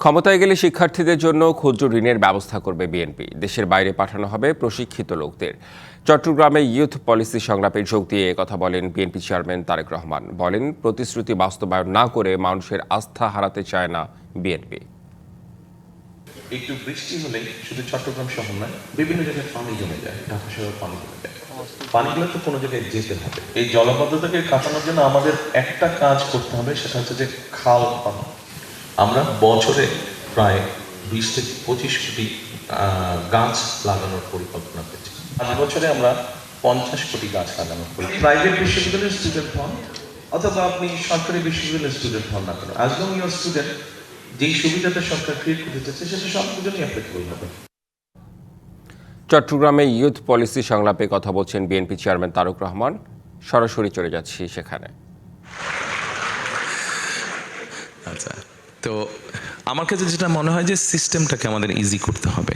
ক্ষমতায় গেলে শিক্ষার্থীদের জন্য ক্ষুদ্র ঋণের ব্যবস্থা করবে বিএনপি। দেশের বাইরে পাঠানো হবে প্রশিক্ষিত লোকদের। চট্টগ্রামে ইউথ পলিসি সংলাপে যোগ দিয়ে কথা বলেন বিএনপি চেয়ারম্যান তারেক রহমান। বলেন, প্রতিশ্রুতি বাস্তবায়ন না করে মানুষের আস্থা হারাতে চায় না বিএনপি। একটু বৃষ্টি হলেই শুধু চট্টগ্রাম শহর নয়, বিভিন্ন জায়গায় পানি জমে যায়, ঢাকা শহরে পানি জমে যায়। পানিগুলো তো কোনো জায়গায় যেতে হবে। এই জলাবদ্ধতাকে কাটানোর জন্য আমাদের একটা কাজ করতে হবে, সেটা হচ্ছে যে খাল বানানো। আমরা বছরে প্রায় 20 থেকে 25 কোটি গাছ লাগানোর পরিকল্পনা করছি। আজ বছরে আমরা 50 কোটি গাছ লাগানোর পরিকল্পনা। প্রাইভেট বিশ্ববিদ্যালয়ের স্টুডেন্ট হন অথবা আপনি সরকারি বিশ্ববিদ্যালয়ের স্টুডেন্ট হন না কেন, অ্যাজ লং ইউর স্টুডেন্ট, যেই সুবিধাটা সরকার ক্রিয়েট করতে চাচ্ছে সেটা সবার জন্যই অ্যাপ্লিকেবল হবে। চট্টগ্রামে ইউথ পলিসি সংলাপে কথা বলছেন বিএনপি চেয়ারম্যান তারেক রহমান। সরাসরি চলে যাচ্ছি সেখানে। আচ্ছা, তো আমার কাছে যেটা মনে হয় যে সিস্টেমটাকে আমাদের ইজি করতে হবে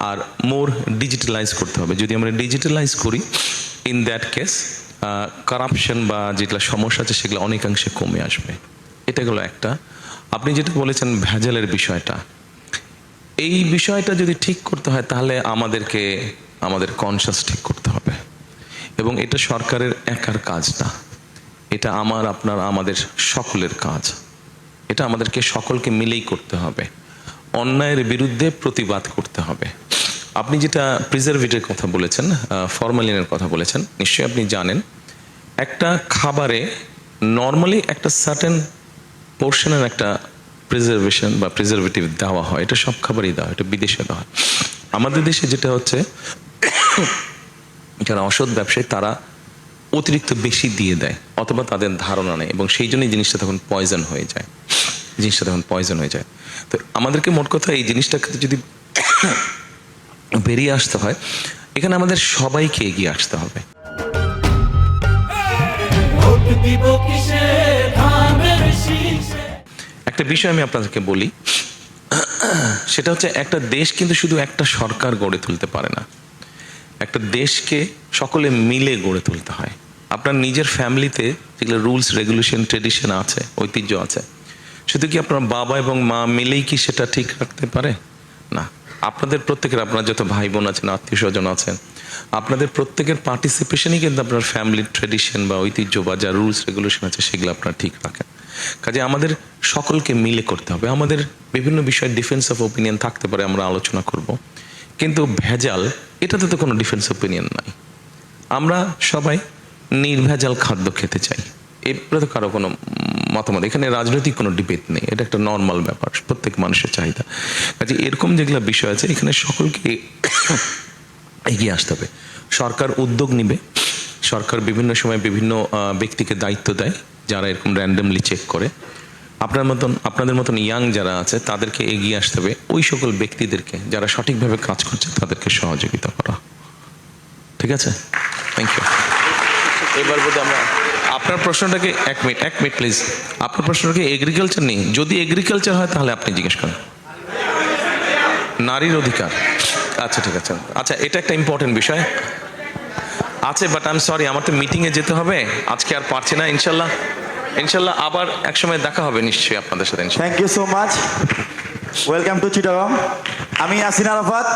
আর মোর ডিজিটালাইজ করতে হবে। যদি আমরা ডিজিটালাইজ করি, ইন দ্যাট কেস কারাপশন বা যেগুলো সমস্যা আছে সেগুলো অনেকাংশে কমে আসবে। এটা গেলো একটা। আপনি যেটা বলেছেন ভেজালের বিষয়টা, এই বিষয়টা যদি ঠিক করতে হয় তাহলে আমাদেরকে আমাদের কনসাস ঠিক করতে হবে, এবং এটা সরকারের একার কাজ না, এটা আমার আপনার আমাদের সকলের কাজ। এটা আমাদেরকে সকলকে মিলেই করতে হবে। অন্যায়ের বিরুদ্ধে প্রতিবাদ করতে হবে। আপনি যেটা প্রিজারভেটিভের কথা বলেছেন, ফরমালিনের কথা বলেছেন, নিশ্চয়ই আপনি জানেন একটা খাবারে নর্মালি একটা সার্টেন পোর্শনের একটা প্রিজারভেশন বা প্রিজারভেটিভ দেওয়া হয়। এটা সব খাবারই দেওয়া হয়, এটা বিদেশে দেওয়া হয়। আমাদের দেশে যেটা হচ্ছে, যারা অসৎ ব্যবসায়ী তারা অতিরিক্ত বেশি দিয়ে দেয় অথবা তাদের ধারণা নেই, এবং সেই জন্যই জিনিসটা তখন পয়জন হয়ে যায়। তো আমাদেরকে মোট কথা এই জিনিসটাকে যদি বেরিয়ে আসতে হয়, এখানে আমাদের সবাইকে এগিয়ে আসতে হবে। একটা বিষয় আমি আপনাদেরকে বলি, সেটা হচ্ছে একটা দেশ কিন্তু শুধু একটা সরকার গড়ে তুলতে পারে না। একটা দেশকে সকলে মিলে গড়ে তুলতে হয়। আপনার নিজের ফ্যামিলিতে যেগুলো রুলস রেগুলেশন ট্রেডিশন আছে, ঐতিহ্য আছে, শুধু কি আপনার বাবা এবং মা মিলেই কি সেটা ঠিক রাখতে পারে? না। আপনাদের প্রত্যেকের, আপনার যত ভাই বোন আছেন, আত্মীয় স্বজন আছেন, আপনাদের প্রত্যেকের পার্টিসিপেশনই কিন্তু আপনার ফ্যামিলির ট্রেডিশন বা ঐতিহ্য বা যা রুলস রেগুলেশন আছে সেগুলো আপনারা ঠিক রাখেন। কাজে আমাদের সকলকে মিলে করতে হবে। আমাদের বিভিন্ন বিষয়ে ডিফারেন্স অফ ওপিনিয়ন থাকতে পারে, আমরা আলোচনা করব, কিন্তু ভেজাল এটাতে তো কোনো ডিফারেন্স ওপিনিয়ন নাই। আমরা সবাই নির্ভেজাল খাদ্য খেতে চাই, এরপরে তো কারো কোনো মতামত, এখানে রাজনৈতিক কোনো ডিবেট নেই, এটা একটা নর্মাল ব্যাপার, প্রত্যেক মানুষের চাহিদা। কাজে এরকম যেগুলো বিষয় আছে এখানে সকলকে এগিয়ে আসতে হবে। সরকার উদ্যোগ নিবে, সরকার বিভিন্ন সময় বিভিন্ন ব্যক্তিকে দায়িত্ব দেয় যারা এরকম র্যান্ডমলি চেক করে। আপনাদের মতন ইয়াং যারা আছে তাদেরকে এগিয়ে আসতে হবে, ওই সকল ব্যক্তিদেরকে যারা সঠিকভাবে কাজ করছে তাদেরকে সহযোগিতা করা। ঠিক আছে, থ্যাংক ইউ। এবার বোধ আমরা আপনার প্রশ্নটাকে এক মিনিট প্লিজ। আপনার প্রশ্নটাকে এগ্রিকালচার নেই, যদি এগ্রিকালচার হয় তাহলে আপনি জিজ্ঞেস করেন। নারীর অধিকার, আচ্ছা ঠিক আছে। আচ্ছা, এটা একটা ইম্পর্টেন্ট বিষয় আছে, বাট আই এম সরি, আমার তো মিটিংয়ে যেতে হবে, আজকে আর পারছি না। ইনশাল্লাহ আবার একসময় দেখা হবে নিশ্চয়ই আপনাদের সাথে। Thank you so much. Welcome to Chittagong. আমি ইয়াসিন আরাফাত।